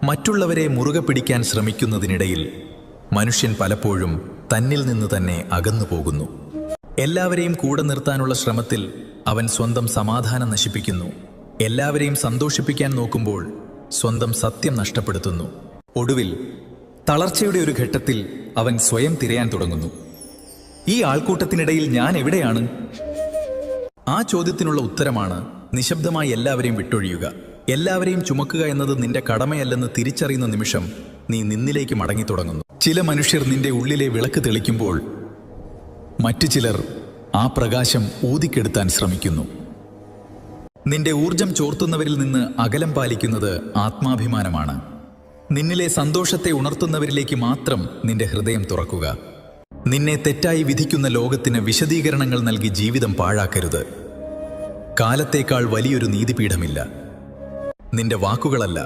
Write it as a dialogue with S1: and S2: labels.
S1: മറ്റുള്ളവരെ മുറുകെ പിടിക്കാൻ ശ്രമിക്കുന്നതിനിടയിൽ മനുഷ്യൻ പലപ്പോഴും തന്നിൽ നിന്ന് തന്നെ അകന്നു പോകുന്നു. എല്ലാവരെയും കൂടെ നിർത്താനുള്ള ശ്രമത്തിൽ അവൻ സ്വന്തം സമാധാനം നശിപ്പിക്കുന്നു. എല്ലാവരെയും സന്തോഷിപ്പിക്കാൻ നോക്കുമ്പോൾ സ്വന്തം സത്യം നഷ്ടപ്പെടുത്തുന്നു. ഒടുവിൽ തളർച്ചയുടെ ഒരു ഘട്ടത്തിൽ അവൻ സ്വയം തിരയാൻ തുടങ്ങുന്നു. ഈ ആൾക്കൂട്ടത്തിനിടയിൽ ഞാൻ എവിടെയാണ്? ആ ചോദ്യത്തിനുള്ള ഉത്തരമാണ് നിശബ്ദമായി എല്ലാവരെയും വിട്ടൊഴിയുക. എല്ലാവരെയും ചുമക്കുക എന്നത് നിന്റെ കടമയല്ലെന്ന് തിരിച്ചറിയുന്ന നിമിഷം നീ നിന്നിലേക്ക് മടങ്ങി തുടങ്ങുന്നു. ചില മനുഷ്യർ നിന്റെ ഉള്ളിലെ വിളക്ക് തെളിക്കുമ്പോൾ മറ്റു ചിലർ ആ പ്രകാശം ഊതിക്കെടുത്താൻ ശ്രമിക്കുന്നു. നിന്റെ ഊർജം ചോർത്തുന്നവരിൽ നിന്ന് അകലം പാലിക്കുന്നത് ആത്മാഭിമാനമാണ്. നിന്നിലെ സന്തോഷത്തെ ഉണർത്തുന്നവരിലേക്ക് മാത്രം നിന്റെ ഹൃദയം തുറക്കുക. നിന്നെ തെറ്റായി വിധിക്കുന്ന ലോകത്തിന് വിശദീകരണങ്ങൾ നൽകി ജീവിതം പാഴാക്കരുത്. കാലത്തേക്കാൾ വലിയൊരു നീതിപീഠമില്ല. നിന്റെ വാക്കുകളല്ല,